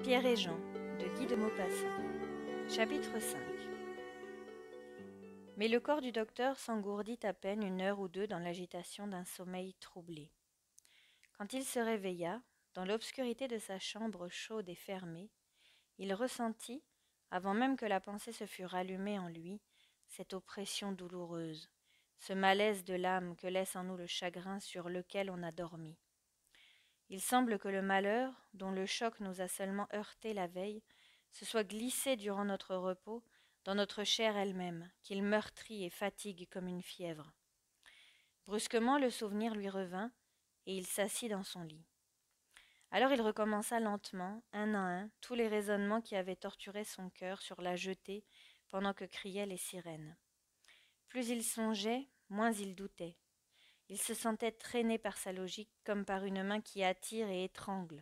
Pierre et Jean, de Guy de Maupassant. Chapitre 5. Mais le corps du docteur s'engourdit à peine une heure ou deux dans l'agitation d'un sommeil troublé. Quand il se réveilla, dans l'obscurité de sa chambre chaude et fermée, il ressentit, avant même que la pensée se fût rallumée en lui, cette oppression douloureuse, ce malaise de l'âme que laisse en nous le chagrin sur lequel on a dormi. Il semble que le malheur, dont le choc nous a seulement heurtés la veille, se soit glissé durant notre repos dans notre chair elle-même, qu'il meurtrit et fatigue comme une fièvre. Brusquement le souvenir lui revint, et il s'assit dans son lit. Alors il recommença lentement, un à un, tous les raisonnements qui avaient torturé son cœur sur la jetée pendant que criaient les sirènes. Plus il songeait, moins il doutait. Il se sentait traîné par sa logique comme par une main qui attire et étrangle,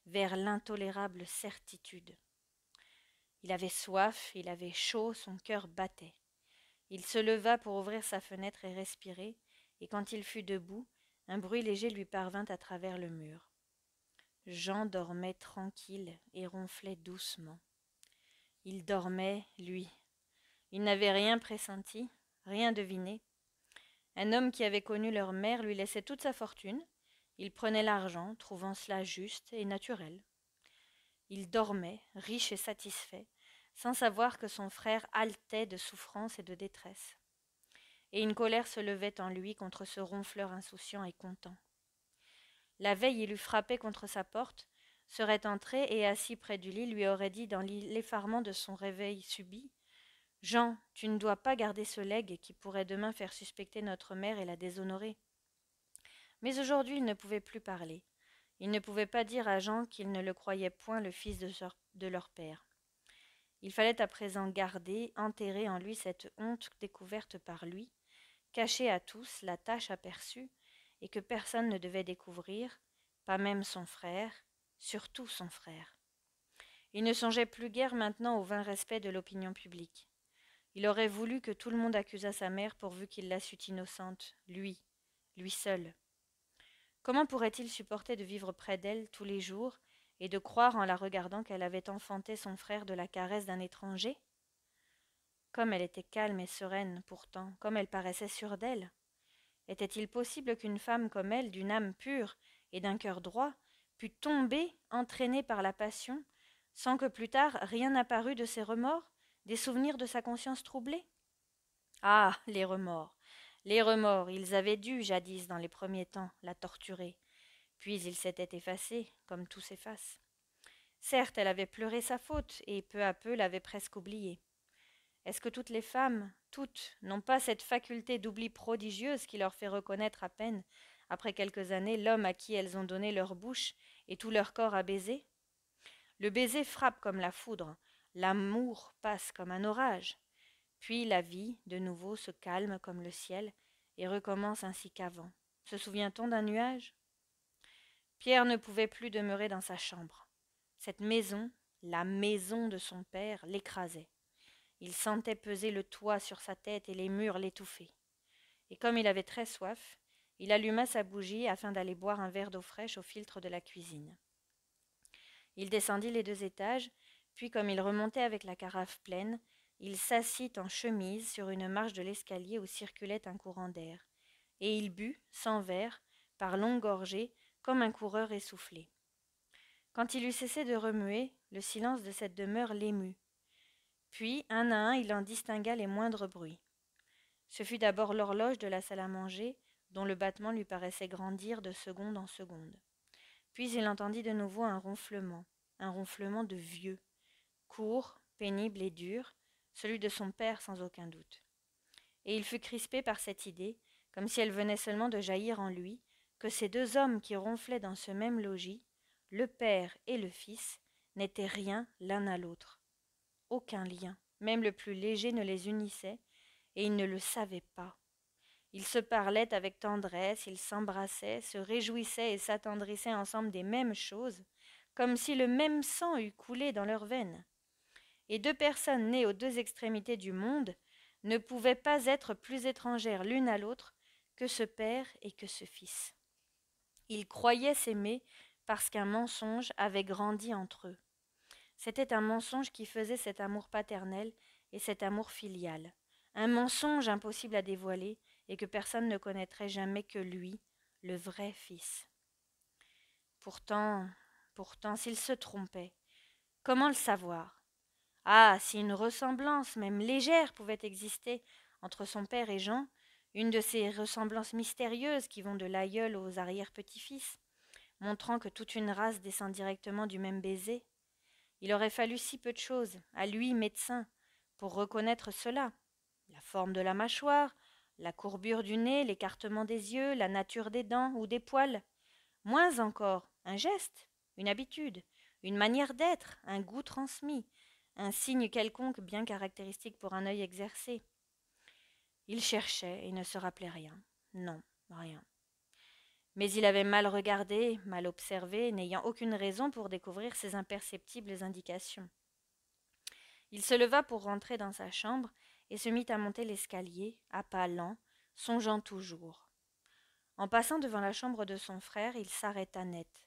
vers l'intolérable certitude. Il avait soif, il avait chaud, son cœur battait. Il se leva pour ouvrir sa fenêtre et respirer, et quand il fut debout, un bruit léger lui parvint à travers le mur. Jean dormait tranquille et ronflait doucement. Il dormait, lui. Il n'avait rien pressenti, rien deviné. Un homme qui avait connu leur mère lui laissait toute sa fortune. Il prenait l'argent, trouvant cela juste et naturel. Il dormait, riche et satisfait, sans savoir que son frère haletait de souffrance et de détresse. Et une colère se levait en lui contre ce ronfleur insouciant et content. La veille, il eût frappé contre sa porte, serait entré et, assis près du lit, lui aurait dit dans l'effarement de son réveil subit: « Jean, tu ne dois pas garder ce legs qui pourrait demain faire suspecter notre mère et la déshonorer. » Mais aujourd'hui il ne pouvait plus parler. Il ne pouvait pas dire à Jean qu'il ne le croyait point le fils de leur père. Il fallait à présent garder, enterrer en lui cette honte découverte par lui, cacher à tous la tâche aperçue, et que personne ne devait découvrir, pas même son frère, surtout son frère. Il ne songeait plus guère maintenant au vain respect de l'opinion publique. Il aurait voulu que tout le monde accusât sa mère pourvu qu'il la sût innocente, lui seul. Comment pourrait-il supporter de vivre près d'elle tous les jours et de croire en la regardant qu'elle avait enfanté son frère de la caresse d'un étranger? Comme elle était calme et sereine pourtant, comme elle paraissait sûre d'elle. Était-il possible qu'une femme comme elle, d'une âme pure et d'un cœur droit, pût tomber, entraînée par la passion, sans que plus tard rien apparût de ses remords, des souvenirs de sa conscience troublée? Ah, les remords! Les remords, ils avaient dû, jadis, dans les premiers temps, la torturer. Puis ils s'étaient effacés, comme tout s'efface. Certes, elle avait pleuré sa faute, et peu à peu l'avait presque oubliée. Est-ce que toutes les femmes, toutes, n'ont pas cette faculté d'oubli prodigieuse qui leur fait reconnaître à peine, après quelques années, l'homme à qui elles ont donné leur bouche et tout leur corps à baiser? Le baiser frappe comme la foudre, l'amour passe comme un orage. Puis la vie, de nouveau, se calme comme le ciel, et recommence ainsi qu'avant. Se souvient-on d'un nuage? Pierre ne pouvait plus demeurer dans sa chambre. Cette maison, la maison de son père, l'écrasait. Il sentait peser le toit sur sa tête et les murs l'étouffer. Et comme il avait très soif, il alluma sa bougie afin d'aller boire un verre d'eau fraîche au filtre de la cuisine. Il descendit les 2 étages, puis comme il remontait avec la carafe pleine, il s'assit en chemise sur une marche de l'escalier où circulait un courant d'air, et il but, sans verre, par longues gorgées, comme un coureur essoufflé. Quand il eut cessé de remuer, le silence de cette demeure l'émut. Puis, un à un, il en distingua les moindres bruits. Ce fut d'abord l'horloge de la salle à manger, dont le battement lui paraissait grandir de seconde en seconde. Puis il entendit de nouveau un ronflement de vieux, court, pénible et dur, celui de son père sans aucun doute. Et il fut crispé par cette idée, comme si elle venait seulement de jaillir en lui, que ces 2 hommes qui ronflaient dans ce même logis, le père et le fils, n'étaient rien l'un à l'autre. Aucun lien, même le plus léger, ne les unissait, et ils ne le savaient pas. Ils se parlaient avec tendresse, ils s'embrassaient, se réjouissaient et s'attendrissaient ensemble des mêmes choses, comme si le même sang eût coulé dans leurs veines. Et 2 personnes nées aux 2 extrémités du monde ne pouvaient pas être plus étrangères l'une à l'autre que ce père et que ce fils. Ils croyaient s'aimer parce qu'un mensonge avait grandi entre eux. C'était un mensonge qui faisait cet amour paternel et cet amour filial. Un mensonge impossible à dévoiler et que personne ne connaîtrait jamais que lui, le vrai fils. Pourtant, s'il se trompait, comment le savoir? Ah, si une ressemblance, même légère, pouvait exister entre son père et Jean, une de ces ressemblances mystérieuses qui vont de l'aïeul aux arrière-petits-fils, montrant que toute une race descend directement du même baiser, il aurait fallu si peu de choses, à lui, médecin, pour reconnaître cela. La forme de la mâchoire, la courbure du nez, l'écartement des yeux, la nature des dents ou des poils. Moins encore, un geste, une habitude, une manière d'être, un goût transmis, un signe quelconque bien caractéristique pour un œil exercé. Il cherchait et ne se rappelait rien. Non, rien. Mais il avait mal regardé, mal observé, n'ayant aucune raison pour découvrir ces imperceptibles indications. Il se leva pour rentrer dans sa chambre et se mit à monter l'escalier, à pas lents, songeant toujours. En passant devant la chambre de son frère, il s'arrêta net,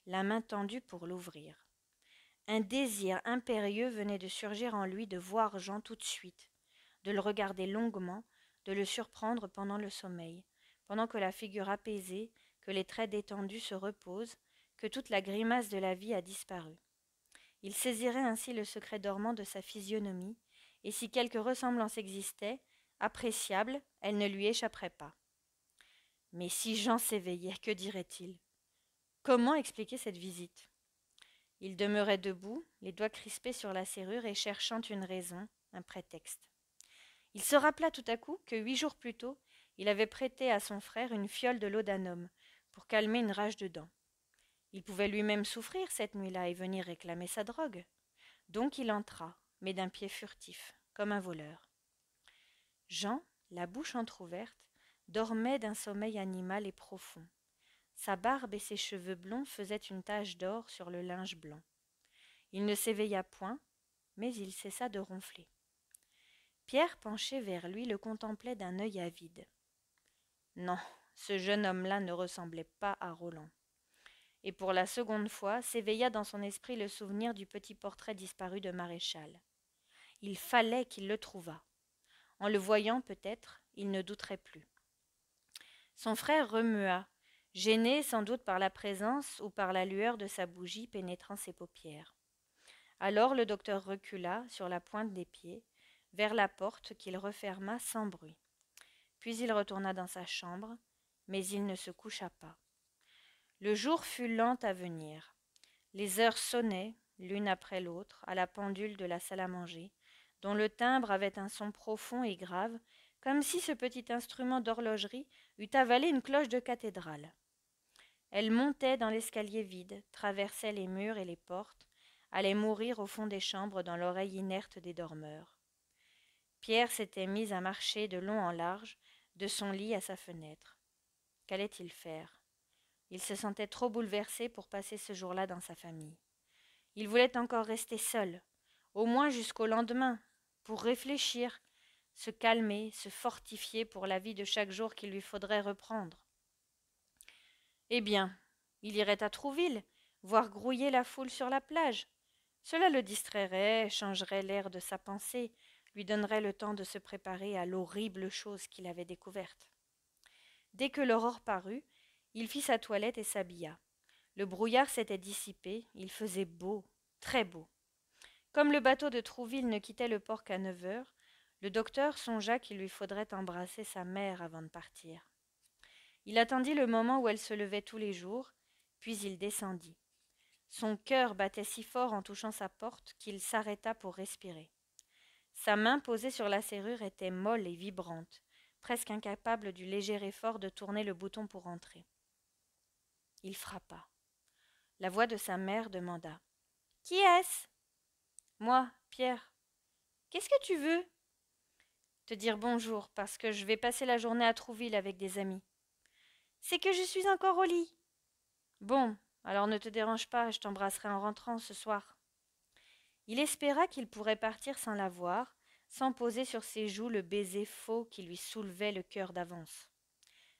la main tendue pour l'ouvrir. Un désir impérieux venait de surgir en lui de voir Jean tout de suite, de le regarder longuement, de le surprendre pendant le sommeil, pendant que la figure apaisée, que les traits détendus se reposent, que toute la grimace de la vie a disparu. Il saisirait ainsi le secret dormant de sa physionomie, et si quelque ressemblance existait, appréciable, elle ne lui échapperait pas. Mais si Jean s'éveillait, que dirait-il? Comment expliquer cette visite? Il demeurait debout, les doigts crispés sur la serrure et cherchant une raison, un prétexte. Il se rappela tout à coup que 8 jours plus tôt, il avait prêté à son frère une fiole de laudanum pour calmer une rage de dents. Il pouvait lui-même souffrir cette nuit-là et venir réclamer sa drogue. Donc il entra, mais d'un pied furtif, comme un voleur. Jean, la bouche entr'ouverte, dormait d'un sommeil animal et profond. Sa barbe et ses cheveux blonds faisaient une tache d'or sur le linge blanc. Il ne s'éveilla point, mais il cessa de ronfler. Pierre, penché vers lui, le contemplait d'un œil avide. Non, ce jeune homme-là ne ressemblait pas à Roland. Et pour la seconde fois s'éveilla dans son esprit le souvenir du petit portrait disparu de Maréchal. Il fallait qu'il le trouvât. En le voyant peut-être, il ne douterait plus. Son frère remua, gêné sans doute par la présence ou par la lueur de sa bougie pénétrant ses paupières. Alors le docteur recula sur la pointe des pieds, vers la porte qu'il referma sans bruit. Puis il retourna dans sa chambre, mais il ne se coucha pas. Le jour fut lent à venir. Les heures sonnaient, l'une après l'autre, à la pendule de la salle à manger, dont le timbre avait un son profond et grave, comme si ce petit instrument d'horlogerie eût avalé une cloche de cathédrale. Elle montait dans l'escalier vide, traversait les murs et les portes, allait mourir au fond des chambres dans l'oreille inerte des dormeurs. Pierre s'était mis à marcher de long en large, de son lit à sa fenêtre. Qu'allait-il faire? Il se sentait trop bouleversé pour passer ce jour-là dans sa famille. Il voulait encore rester seul, au moins jusqu'au lendemain, pour réfléchir, se calmer, se fortifier pour la vie de chaque jour qu'il lui faudrait reprendre. Eh bien, il irait à Trouville, voir grouiller la foule sur la plage. Cela le distrairait, changerait l'air de sa pensée, lui donnerait le temps de se préparer à l'horrible chose qu'il avait découverte. Dès que l'aurore parut, il fit sa toilette et s'habilla. Le brouillard s'était dissipé, il faisait beau, très beau. Comme le bateau de Trouville ne quittait le port qu'à 9 heures, le docteur songea qu'il lui faudrait embrasser sa mère avant de partir. Il attendit le moment où elle se levait tous les jours, puis il descendit. Son cœur battait si fort en touchant sa porte qu'il s'arrêta pour respirer. Sa main posée sur la serrure était molle et vibrante, presque incapable du léger effort de tourner le bouton pour entrer. Il frappa. La voix de sa mère demanda « Qui est-ce » ? « Moi, Pierre. »« Qu'est-ce que tu veux ?»« Te dire bonjour, parce que je vais passer la journée à Trouville avec des amis. »« C'est que je suis encore au lit. »« Bon, alors ne te dérange pas, je t'embrasserai en rentrant ce soir. » Il espéra qu'il pourrait partir sans la voir, sans poser sur ses joues le baiser faux qui lui soulevait le cœur d'avance.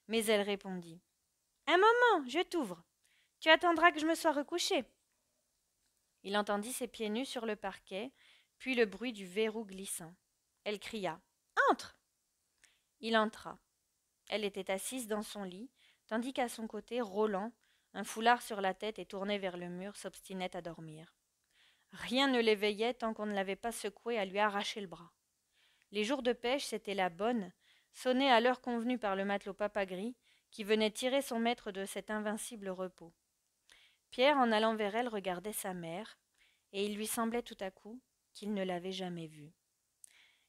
Mais elle répondit « Un moment, je t'ouvre. Tu attendras que je me sois recouchée. » Il entendit ses pieds nus sur le parquet, puis le bruit du verrou glissant. Elle cria « Entre !» Il entra. Elle était assise dans son lit, tandis qu'à son côté, Roland, un foulard sur la tête et tourné vers le mur, s'obstinait à dormir. Rien ne l'éveillait tant qu'on ne l'avait pas secoué à lui arracher le bras. Les jours de pêche, c'était la bonne, sonnée à l'heure convenue par le matelot Papagris, qui venait tirer son maître de cet invincible repos. Pierre, en allant vers elle, regardait sa mère, et il lui semblait tout à coup qu'il ne l'avait jamais vue.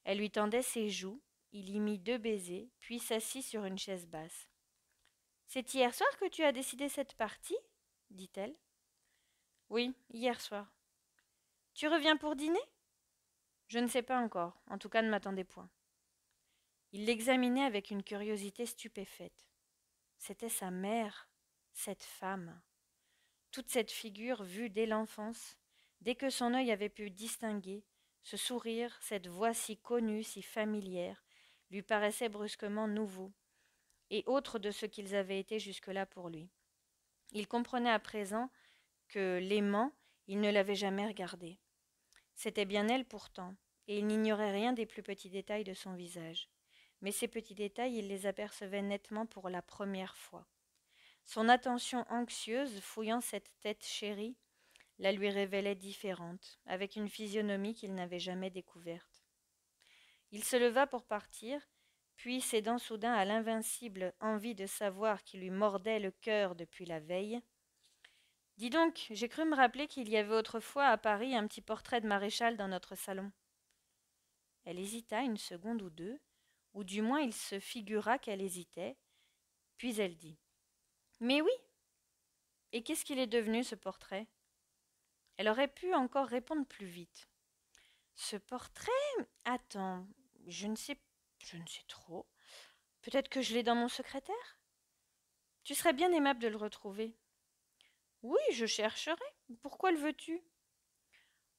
Elle lui tendait ses joues, il y mit 2 baisers, puis s'assit sur une chaise basse. « C'est hier soir que tu as décidé cette partie ?» dit-elle. « Oui, hier soir. »« Tu reviens pour dîner ?»« Je ne sais pas encore, en tout cas ne m'attendez point. » Il l'examinait avec une curiosité stupéfaite. C'était sa mère, cette femme. Toute cette figure vue dès l'enfance, dès que son œil avait pu distinguer, ce sourire, cette voix si connue, si familière, lui paraissait brusquement nouveau, et autre de ce qu'ils avaient été jusque-là pour lui. Il comprenait à présent que, l'aimant, il ne l'avait jamais regardée. C'était bien elle pourtant, et il n'ignorait rien des plus petits détails de son visage. Mais ces petits détails, il les apercevait nettement pour la première fois. Son attention anxieuse, fouillant cette tête chérie, la lui révélait différente, avec une physionomie qu'il n'avait jamais découverte. Il se leva pour partir, puis, cédant soudain à l'invincible envie de savoir qui lui mordait le cœur depuis la veille, « Dis donc, j'ai cru me rappeler qu'il y avait autrefois à Paris un petit portrait de maréchal dans notre salon. » Elle hésita une seconde ou deux, ou du moins il se figura qu'elle hésitait, puis elle dit « Mais oui. Et qu'est-ce qu'il est devenu, ce portrait ?» Elle aurait pu encore répondre plus vite. « Ce portrait... Attends, je ne sais trop. Peut-être que je l'ai dans mon secrétaire ? Tu serais bien aimable de le retrouver. »« Oui, je chercherai. Pourquoi le veux-tu ? » ?»«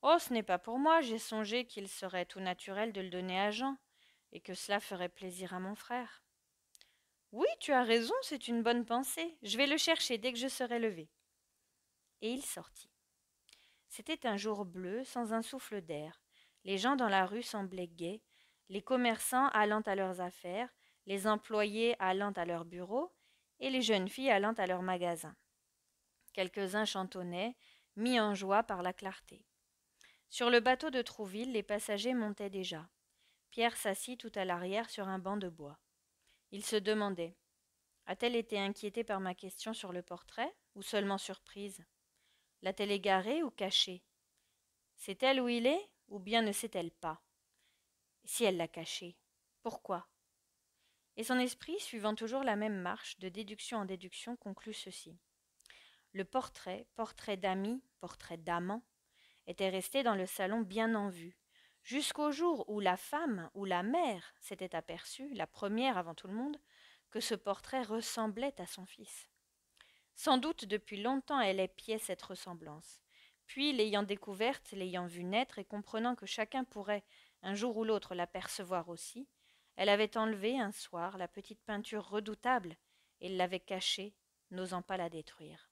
Oh, ce n'est pas pour moi. J'ai songé qu'il serait tout naturel de le donner à Jean, et que cela ferait plaisir à mon frère. »« Oui, tu as raison, c'est une bonne pensée. Je vais le chercher dès que je serai levé. » Et il sortit. C'était un jour bleu, sans un souffle d'air. Les gens dans la rue semblaient gais, les commerçants allant à leurs affaires, les employés allant à leurs bureaux, et les jeunes filles allant à leurs magasins. Quelques-uns chantonnaient, mis en joie par la clarté. Sur le bateau de Trouville, les passagers montaient déjà. Pierre s'assit tout à l'arrière sur un banc de bois. Il se demandait : a-t-elle été inquiétée par ma question sur le portrait, ou seulement surprise ? L'a-t-elle égaré ou caché ? Sait-elle où il est, ou bien ne sait-elle pas ? Si elle l'a caché, pourquoi ? Et son esprit, suivant toujours la même marche, de déduction en déduction, conclut ceci. Le portrait, portrait d'ami, portrait d'amant, était resté dans le salon bien en vue, jusqu'au jour où la femme ou la mère s'était aperçue, la première avant tout le monde, que ce portrait ressemblait à son fils. Sans doute depuis longtemps elle épiait cette ressemblance. Puis, l'ayant découverte, l'ayant vue naître et comprenant que chacun pourrait, un jour ou l'autre, l'apercevoir aussi, elle avait enlevé un soir la petite peinture redoutable et l'avait cachée, n'osant pas la détruire.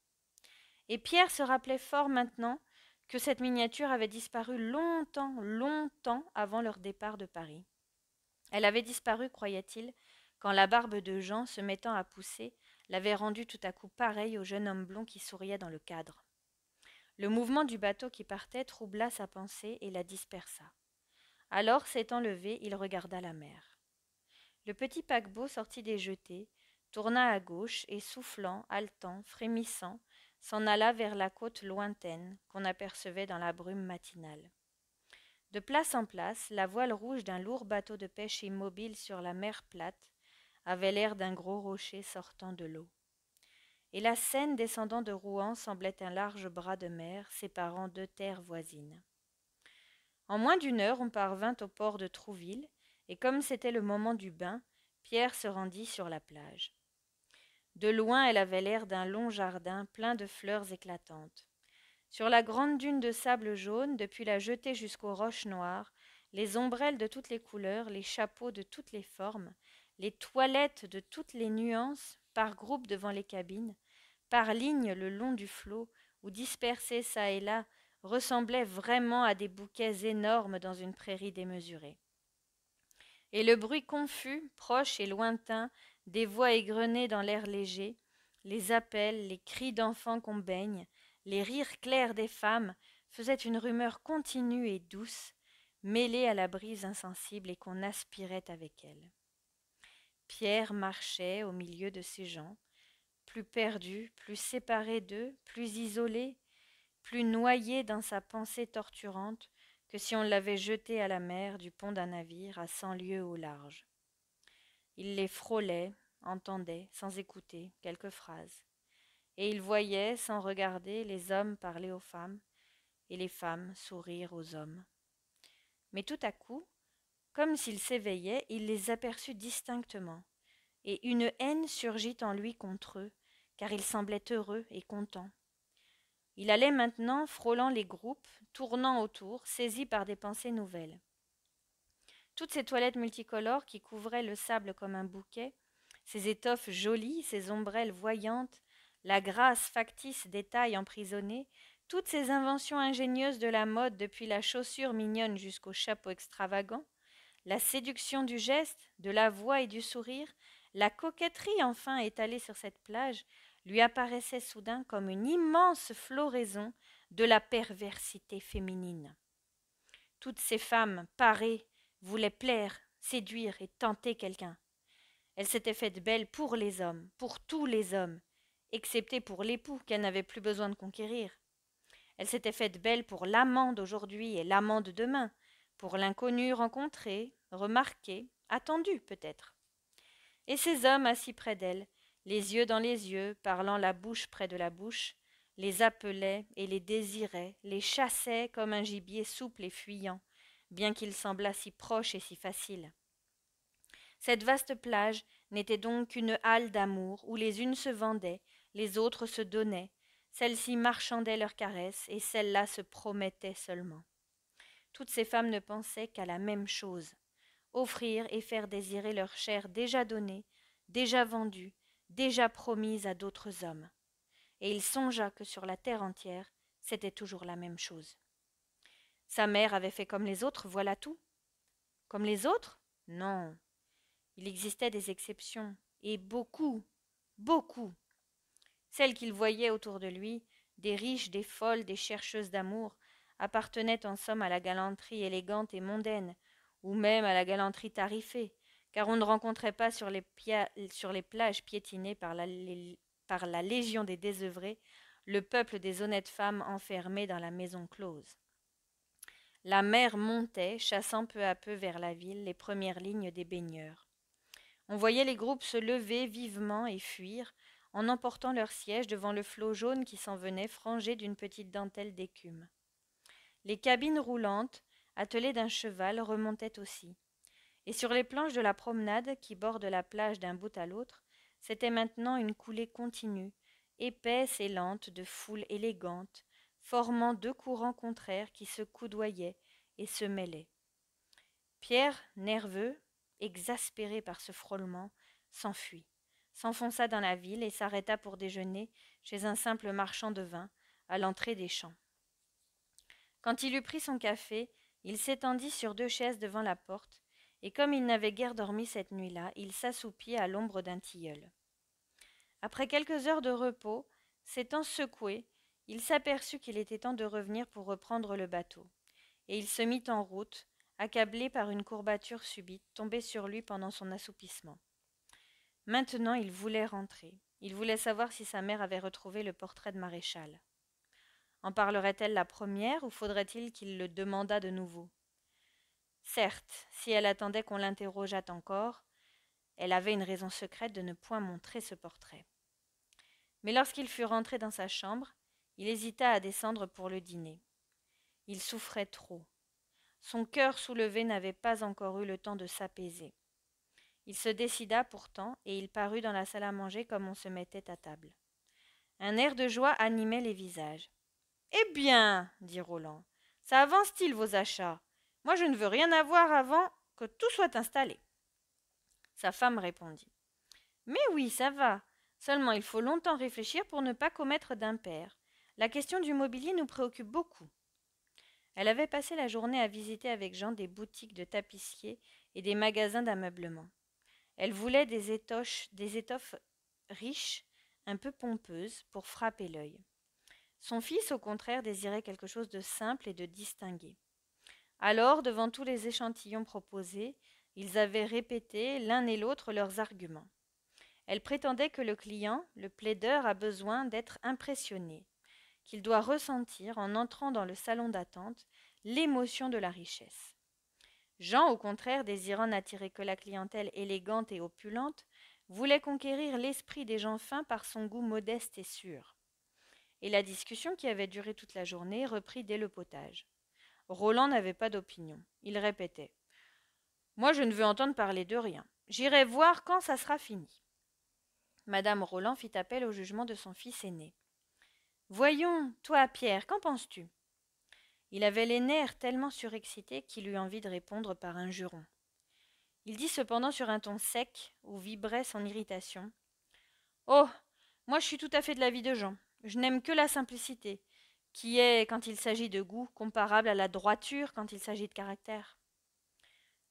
Et Pierre se rappelait fort maintenant que cette miniature avait disparu longtemps, longtemps avant leur départ de Paris. Elle avait disparu, croyait-il, quand la barbe de Jean, se mettant à pousser, l'avait rendu tout à coup pareil au jeune homme blond qui souriait dans le cadre. Le mouvement du bateau qui partait troubla sa pensée et la dispersa. Alors, s'étant levé, il regarda la mer. Le petit paquebot sortit des jetées, tourna à gauche et, soufflant, haletant, frémissant, s'en alla vers la côte lointaine qu'on apercevait dans la brume matinale. De place en place, la voile rouge d'un lourd bateau de pêche immobile sur la mer plate avait l'air d'un gros rocher sortant de l'eau. Et la Seine descendant de Rouen semblait un large bras de mer séparant 2 terres voisines. En moins d'1 heure, on parvint au port de Trouville, et comme c'était le moment du bain, Pierre se rendit sur la plage. De loin, elle avait l'air d'un long jardin plein de fleurs éclatantes. Sur la grande dune de sable jaune, depuis la jetée jusqu'aux roches noires, les ombrelles de toutes les couleurs, les chapeaux de toutes les formes, les toilettes de toutes les nuances, par groupes devant les cabines, par lignes le long du flot, ou dispersées çà et là ressemblaient vraiment à des bouquets énormes dans une prairie démesurée. Et le bruit confus, proche et lointain, des voix égrenées dans l'air léger, les appels, les cris d'enfants qu'on baigne, les rires clairs des femmes, faisaient une rumeur continue et douce, mêlée à la brise insensible et qu'on aspirait avec elle. Pierre marchait au milieu de ces gens, plus perdu, plus séparé d'eux, plus isolé, plus noyé dans sa pensée torturante que si on l'avait jeté à la mer du pont d'un navire à 100 lieues au large. Il les frôlait, entendait, sans écouter, quelques phrases. Et il voyait, sans regarder, les hommes parler aux femmes, et les femmes sourire aux hommes. Mais tout à coup, comme s'il s'éveillait, il les aperçut distinctement, et une haine surgit en lui contre eux, car il semblait heureux et content. Il allait maintenant, frôlant les groupes, tournant autour, saisi par des pensées nouvelles. Toutes ces toilettes multicolores qui couvraient le sable comme un bouquet, ces étoffes jolies, ces ombrelles voyantes, la grâce factice des tailles emprisonnées, toutes ces inventions ingénieuses de la mode depuis la chaussure mignonne jusqu'au chapeau extravagant, la séduction du geste, de la voix et du sourire, la coquetterie enfin étalée sur cette plage, lui apparaissaient soudain comme une immense floraison de la perversité féminine. Toutes ces femmes, parées, voulaient plaire, séduire et tenter quelqu'un. Elles s'étaient faites belles pour les hommes, pour tous les hommes, excepté pour l'époux qu'elles n'avaient plus besoin de conquérir. Elles s'étaient faites belles pour l'amant d'aujourd'hui et l'amant de demain, pour l'inconnu rencontré, remarqué, attendu peut-être. Et ces hommes assis près d'elles, les yeux dans les yeux, parlant la bouche près de la bouche, les appelaient et les désiraient, les chassaient comme un gibier souple et fuyant, bien qu'il semblât si proche et si facile. Cette vaste plage n'était donc qu'une halle d'amour où les unes se vendaient, les autres se donnaient, celles-ci marchandaient leurs caresses et celles-là se promettaient seulement. Toutes ces femmes ne pensaient qu'à la même chose, offrir et faire désirer leur chair déjà donnée, déjà vendue, déjà promise à d'autres hommes. Et il songea que sur la terre entière, c'était toujours la même chose. Sa mère avait fait comme les autres, voilà tout. Comme les autres? Non. Il existait des exceptions, et beaucoup, beaucoup. Celles qu'il voyait autour de lui, des riches, des folles, des chercheuses d'amour, appartenaient en somme à la galanterie élégante et mondaine, ou même à la galanterie tarifée, car on ne rencontrait pas sur les plages piétinées par la légion des désœuvrés le peuple des honnêtes femmes enfermées dans la maison close. La mer montait, chassant peu à peu vers la ville les premières lignes des baigneurs. On voyait les groupes se lever vivement et fuir, en emportant leurs sièges devant le flot jaune qui s'en venait frangé d'une petite dentelle d'écume. Les cabines roulantes, attelées d'un cheval, remontaient aussi. Et sur les planches de la promenade qui bordent la plage d'un bout à l'autre, c'était maintenant une coulée continue, épaisse et lente de foules élégantes, formant deux courants contraires qui se coudoyaient et se mêlaient. Pierre, nerveux, exaspéré par ce frôlement, s'enfuit, s'enfonça dans la ville et s'arrêta pour déjeuner chez un simple marchand de vin, à l'entrée des champs. Quand il eut pris son café, il s'étendit sur 2 chaises devant la porte, et comme il n'avait guère dormi cette nuit-là, il s'assoupit à l'ombre d'un tilleul. Après quelques heures de repos, s'étant secoué, il s'aperçut qu'il était temps de revenir pour reprendre le bateau, et il se mit en route, accablé par une courbature subite tombée sur lui pendant son assoupissement. Maintenant il voulait rentrer. Il voulait savoir si sa mère avait retrouvé le portrait de Maréchal. En parlerait-elle la première ou faudrait-il qu'il le demandât de nouveau? Certes, si elle attendait qu'on l'interrogeât encore, elle avait une raison secrète de ne point montrer ce portrait. Mais lorsqu'il fut rentré dans sa chambre, il hésita à descendre pour le dîner. Il souffrait trop. Son cœur soulevé n'avait pas encore eu le temps de s'apaiser. Il se décida pourtant, et il parut dans la salle à manger comme on se mettait à table. Un air de joie animait les visages. « Eh bien, dit Roland, ça avance-t-il vos achats? Moi je ne veux rien avoir avant que tout soit installé. » Sa femme répondit. « Mais oui, ça va. Seulement il faut longtemps réfléchir pour ne pas commettre d'impair. La question du mobilier nous préoccupe beaucoup. Elle avait passé la journée à visiter avec Jean des boutiques de tapissiers et des magasins d'ameublement. Elle voulait des étoffes riches, un peu pompeuses, pour frapper l'œil. Son fils, au contraire, désirait quelque chose de simple et de distingué. Alors, devant tous les échantillons proposés, ils avaient répété l'un et l'autre leurs arguments. Elle prétendait que le client, le plaideur, a besoin d'être impressionné, qu'il doit ressentir, en entrant dans le salon d'attente, l'émotion de la richesse. Jean, au contraire, désirant n'attirer que la clientèle élégante et opulente, voulait conquérir l'esprit des gens fins par son goût modeste et sûr. Et la discussion, qui avait duré toute la journée, reprit dès le potage. Roland n'avait pas d'opinion. Il répétait: « Moi, je ne veux entendre parler de rien. J'irai voir quand ça sera fini. » Madame Roland fit appel au jugement de son fils aîné. « Voyons, toi, Pierre, qu'en penses-tu » Il avait les nerfs tellement surexcités qu'il eut envie de répondre par un juron. Il dit cependant sur un ton sec, où vibrait son irritation: « Oh, moi je suis tout à fait de l'avis de Jean. Je n'aime que la simplicité, qui est, quand il s'agit de goût, comparable à la droiture quand il s'agit de caractère. »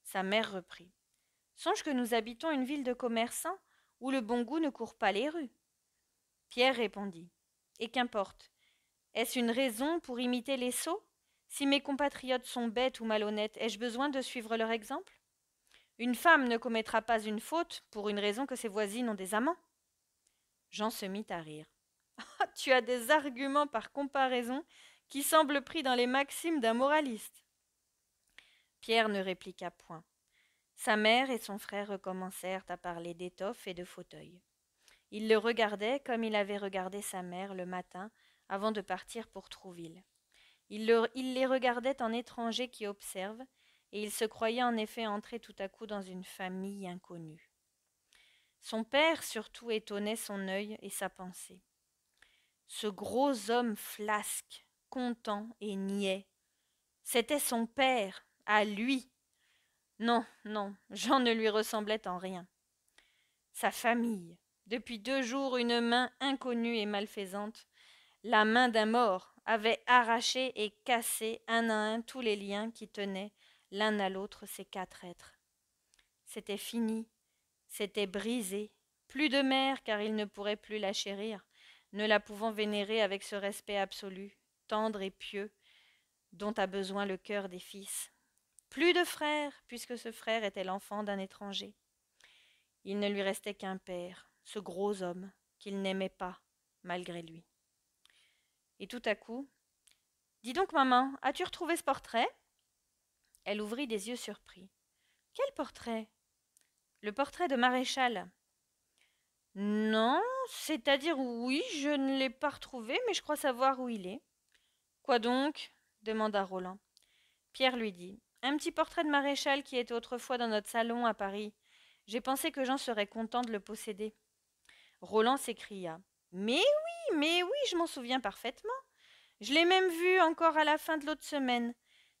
Sa mère reprit: « Songe que nous habitons une ville de commerçants, où le bon goût ne court pas les rues. » Pierre répondit: « Et qu'importe. Est-ce une raison pour imiter les sots? Si mes compatriotes sont bêtes ou malhonnêtes, ai-je besoin de suivre leur exemple? Une femme ne commettra pas une faute pour une raison que ses voisines ont des amants. » Jean se mit à rire. « Ah, tu as des arguments par comparaison qui semblent pris dans les maximes d'un moraliste. » Pierre ne répliqua point. Sa mère et son frère recommencèrent à parler d'étoffes et de fauteuils. Il le regardait comme il avait regardé sa mère le matin avant de partir pour Trouville. Il les regardait en étranger qui observe, et il se croyait en effet entrer tout à coup dans une famille inconnue. Son père surtout étonnait son œil et sa pensée. Ce gros homme flasque, content et niais, c'était son père, à lui. Non, non, Jean ne lui ressemblait en rien. Sa famille, depuis 2 jours une main inconnue et malfaisante, la main d'un mort, avait arraché et cassé un à un tous les liens qui tenaient l'un à l'autre ces 4 êtres. C'était fini, c'était brisé, plus de mère car il ne pourrait plus la chérir, ne la pouvant vénérer avec ce respect absolu, tendre et pieux, dont a besoin le cœur des fils. Plus de frère, puisque ce frère était l'enfant d'un étranger. Il ne lui restait qu'un père, ce gros homme, qu'il n'aimait pas, malgré lui. Et tout à coup: « Dis donc, maman, as-tu retrouvé ce portrait ?» Elle ouvrit des yeux surpris. « Quel portrait ?»« Le portrait de Maréchal. »« Non, c'est-à-dire oui, je ne l'ai pas retrouvé, mais je crois savoir où il est. »« Quoi donc ?» demanda Roland. Pierre lui dit: « Un petit portrait de Maréchal qui était autrefois dans notre salon à Paris. J'ai pensé que Jean serait content de le posséder. » Roland s'écria: « Mais oui, je m'en souviens parfaitement. Je l'ai même vu encore à la fin de l'autre semaine.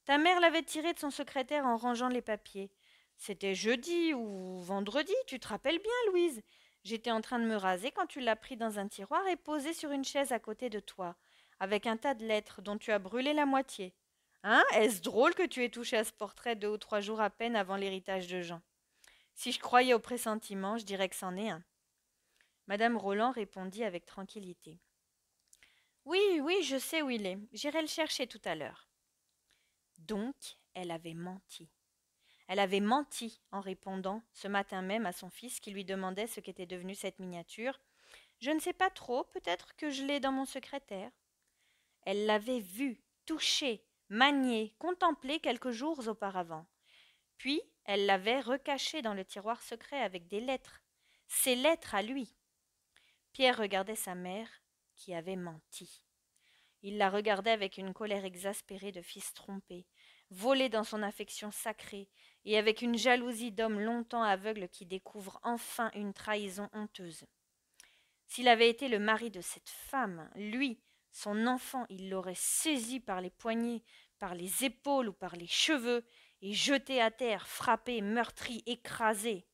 Ta mère l'avait tiré de son secrétaire en rangeant les papiers. C'était jeudi ou vendredi, tu te rappelles bien, Louise. J'étais en train de me raser quand tu l'as pris dans un tiroir et posé sur une chaise à côté de toi, avec un tas de lettres dont tu as brûlé la moitié. Hein, est-ce drôle que tu aies touché à ce portrait 2 ou 3 jours à peine avant l'héritage de Jean? Si je croyais au pressentiment, je dirais que c'en est un. » Madame Roland répondit avec tranquillité: « Oui, je sais où il est. J'irai le chercher tout à l'heure. » Donc, elle avait menti. Elle avait menti en répondant, ce matin même, à son fils qui lui demandait ce qu'était devenue cette miniature. « Je ne sais pas trop, peut-être que je l'ai dans mon secrétaire. » Elle l'avait vue, touchée, maniée, contemplée quelques jours auparavant. Puis, elle l'avait recachée dans le tiroir secret avec des lettres. Ses lettres à lui. Pierre regardait sa mère, qui avait menti. Il la regardait avec une colère exaspérée de fils trompé, volé dans son affection sacrée, et avec une jalousie d'homme longtemps aveugle qui découvre enfin une trahison honteuse. S'il avait été le mari de cette femme, lui, son enfant, il l'aurait saisi par les poignets, par les épaules ou par les cheveux, et jeté à terre, frappé, meurtri, écrasé.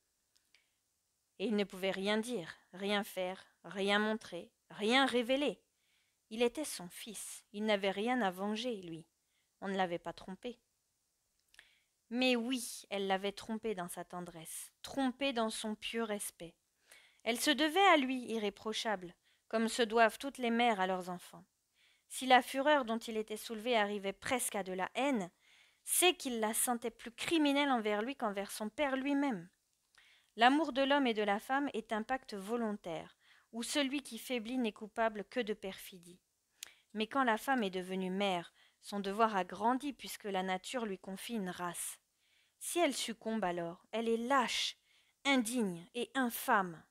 Et il ne pouvait rien dire, rien faire, rien montrer, rien révéler. Il était son fils, il n'avait rien à venger, lui. On ne l'avait pas trompé. Mais oui, elle l'avait trompé dans sa tendresse, trompé dans son pieux respect. Elle se devait à lui, irréprochable, comme se doivent toutes les mères à leurs enfants. Si la fureur dont il était soulevé arrivait presque à de la haine, c'est qu'il la sentait plus criminelle envers lui qu'envers son père lui-même. L'amour de l'homme et de la femme est un pacte volontaire, où celui qui faiblit n'est coupable que de perfidie. Mais quand la femme est devenue mère, son devoir a grandi puisque la nature lui confie une race. Si elle succombe alors, elle est lâche, indigne et infâme.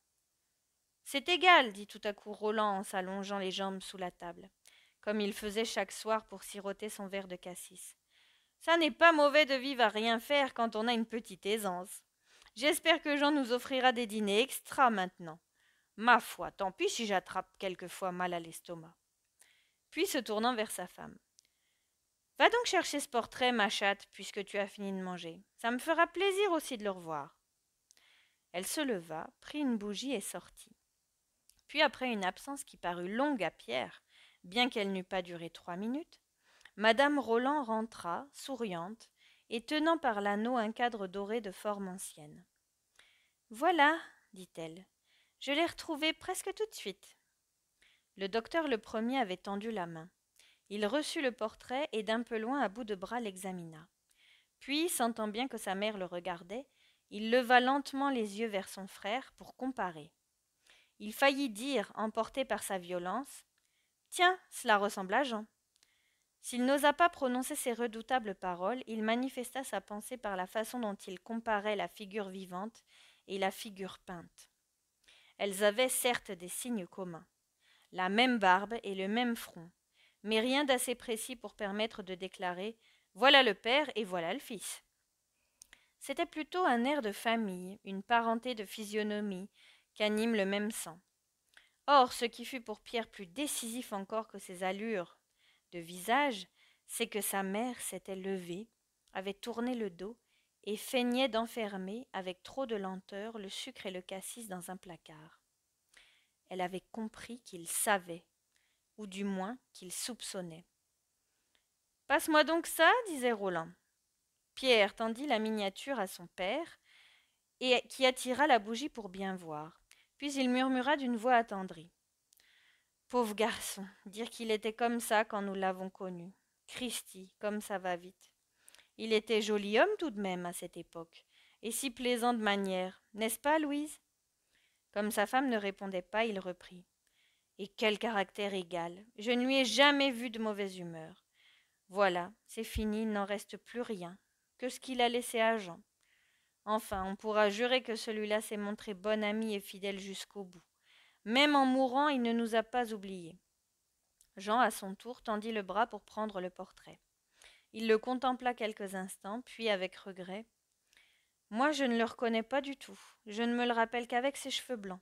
C'est égal, dit tout à coup Roland en s'allongeant les jambes sous la table, comme il faisait chaque soir pour siroter son verre de cassis. Ça n'est pas mauvais de vivre à rien faire quand on a une petite aisance. J'espère que Jean nous offrira des dîners extra maintenant. Ma foi, tant pis si j'attrape quelquefois mal à l'estomac. Puis se tournant vers sa femme. Va donc chercher ce portrait, ma chatte, puisque tu as fini de manger. Ça me fera plaisir aussi de le revoir. Elle se leva, prit une bougie et sortit. Puis, après une absence qui parut longue à Pierre, bien qu'elle n'eût pas duré 3 minutes, madame Roland rentra, souriante, et tenant par l'anneau un cadre doré de forme ancienne. Voilà, dit-elle, je l'ai retrouvé presque tout de suite. Le docteur le premier avait tendu la main. Il reçut le portrait et d'un peu loin à bout de bras l'examina. Puis, sentant bien que sa mère le regardait, il leva lentement les yeux vers son frère pour comparer. Il faillit dire, emporté par sa violence, « Tiens, cela ressemble à Jean. » S'il n'osa pas prononcer ces redoutables paroles, il manifesta sa pensée par la façon dont il comparait la figure vivante et la figure peinte. Elles avaient certes des signes communs, la même barbe et le même front, mais rien d'assez précis pour permettre de déclarer « Voilà le père et voilà le fils ». C'était plutôt un air de famille, une parenté de physionomie, qu'anime le même sang. Or, ce qui fut pour Pierre plus décisif encore que ses allures de visage, c'est que sa mère s'était levée, avait tourné le dos et feignait d'enfermer, avec trop de lenteur, le sucre et le cassis dans un placard. Elle avait compris qu'il savait, ou du moins qu'il soupçonnait. « Passe-moi donc ça, disait Roland. Pierre tendit la miniature à son père, et qui attira la bougie pour bien voir. Puis il murmura d'une voix attendrie. Pauvre garçon, dire qu'il était comme ça quand nous l'avons connu. Cristi, comme ça va vite. Il était joli homme tout de même à cette époque, et si plaisant de manière, n'est-ce pas, Louise? Comme sa femme ne répondait pas, il reprit. Et quel caractère égal! Je ne lui ai jamais vu de mauvaise humeur. Voilà, c'est fini, il n'en reste plus rien, que ce qu'il a laissé à Jean. Enfin, on pourra jurer que celui-là s'est montré bon ami et fidèle jusqu'au bout. Même en mourant, il ne nous a pas oubliés. Jean, à son tour, tendit le bras pour prendre le portrait. Il le contempla quelques instants, puis avec regret. Moi, je ne le reconnais pas du tout. Je ne me le rappelle qu'avec ses cheveux blancs.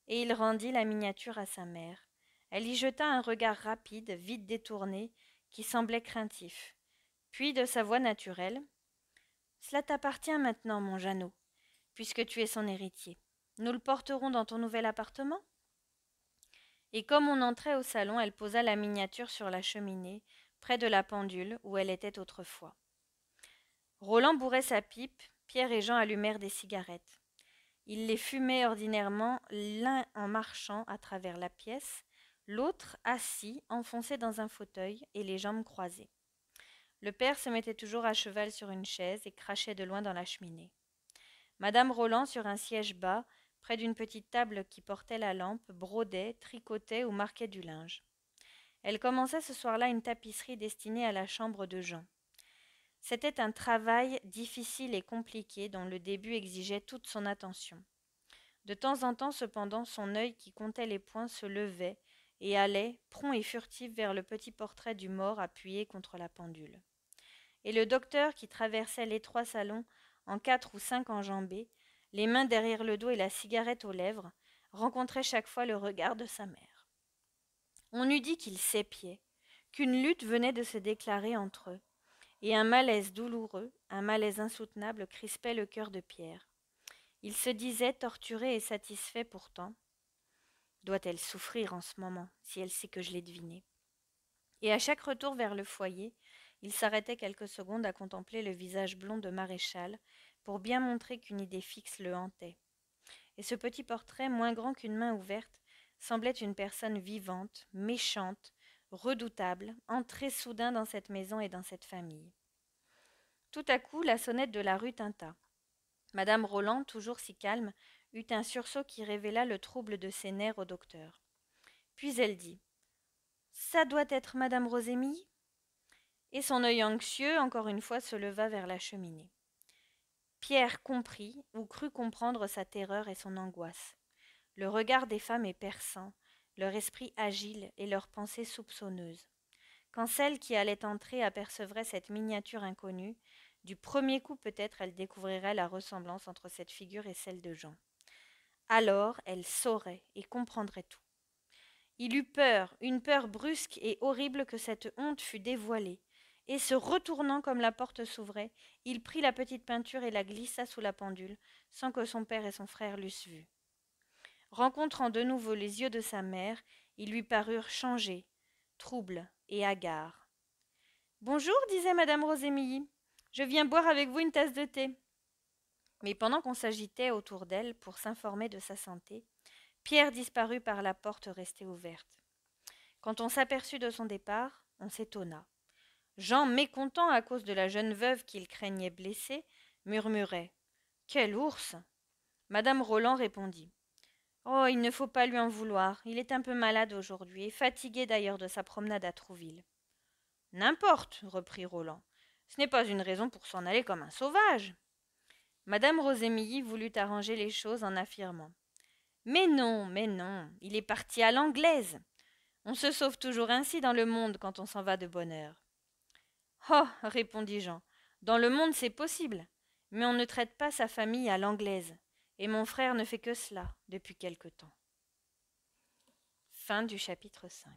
Et il rendit la miniature à sa mère. Elle y jeta un regard rapide, vite détourné, qui semblait craintif. Puis, de sa voix naturelle, « Cela t'appartient maintenant, mon Jeannot, puisque tu es son héritier. Nous le porterons dans ton nouvel appartement ?» Et comme on entrait au salon, elle posa la miniature sur la cheminée, près de la pendule où elle était autrefois. Roland bourrait sa pipe, Pierre et Jean allumèrent des cigarettes. Ils les fumaient ordinairement, l'un en marchant à travers la pièce, l'autre assis, enfoncé dans un fauteuil et les jambes croisées. Le père se mettait toujours à cheval sur une chaise et crachait de loin dans la cheminée. Madame Roland, sur un siège bas, près d'une petite table qui portait la lampe, brodait, tricotait ou marquait du linge. Elle commençait ce soir-là une tapisserie destinée à la chambre de Jean. C'était un travail difficile et compliqué dont le début exigeait toute son attention. De temps en temps, cependant, son œil qui comptait les points se levait et allait, prompt et furtif, vers le petit portrait du mort appuyé contre la pendule. Et le docteur, qui traversait l'étroit salon en 4 ou 5 enjambées, les mains derrière le dos et la cigarette aux lèvres, rencontrait chaque fois le regard de sa mère. On eût dit qu'ils s'épiaient, qu'une lutte venait de se déclarer entre eux, et un malaise douloureux, un malaise insoutenable crispait le cœur de Pierre. Il se disait, torturé et satisfait pourtant, « Doit-elle souffrir en ce moment, si elle sait que je l'ai deviné ?» Et à chaque retour vers le foyer, Il s'arrêtait quelques secondes à contempler le visage blond de Maréchal, pour bien montrer qu'une idée fixe le hantait. Et ce petit portrait, moins grand qu'une main ouverte, semblait une personne vivante, méchante, redoutable, entrée soudain dans cette maison et dans cette famille. Tout à coup, la sonnette de la rue tinta. Madame Roland, toujours si calme, eut un sursaut qui révéla le trouble de ses nerfs au docteur. Puis elle dit « Ça doit être Madame Rosémilly ?» Et son œil anxieux, encore une fois, se leva vers la cheminée. Pierre comprit, ou crut comprendre sa terreur et son angoisse. Le regard des femmes est perçant, leur esprit agile et leurs pensées soupçonneuses. Quand celle qui allait entrer apercevrait cette miniature inconnue, du premier coup peut-être elle découvrirait la ressemblance entre cette figure et celle de Jean. Alors elle saurait et comprendrait tout. Il eut peur, une peur brusque et horrible que cette honte fût dévoilée, et se retournant comme la porte s'ouvrait, il prit la petite peinture et la glissa sous la pendule, sans que son père et son frère l'eussent vue. Rencontrant de nouveau les yeux de sa mère, ils lui parurent changés, troubles et hagards. « Bonjour, disait madame Rosémilly, je viens boire avec vous une tasse de thé. » Mais pendant qu'on s'agitait autour d'elle pour s'informer de sa santé, Pierre disparut par la porte restée ouverte. Quand on s'aperçut de son départ, on s'étonna. Jean, mécontent à cause de la jeune veuve qu'il craignait blessée, murmurait « Quel ours !» Madame Roland répondit « Oh, il ne faut pas lui en vouloir, il est un peu malade aujourd'hui, et fatigué d'ailleurs de sa promenade à Trouville. »« N'importe, reprit Roland, ce n'est pas une raison pour s'en aller comme un sauvage. » Madame Rosémilly voulut arranger les choses en affirmant « mais non, il est parti à l'anglaise. On se sauve toujours ainsi dans le monde quand on s'en va de bonne heure. » « Oh, répondit Jean, dans le monde c'est possible, mais on ne traite pas sa famille à l'anglaise, et mon frère ne fait que cela depuis quelque temps. » Fin du chapitre 5.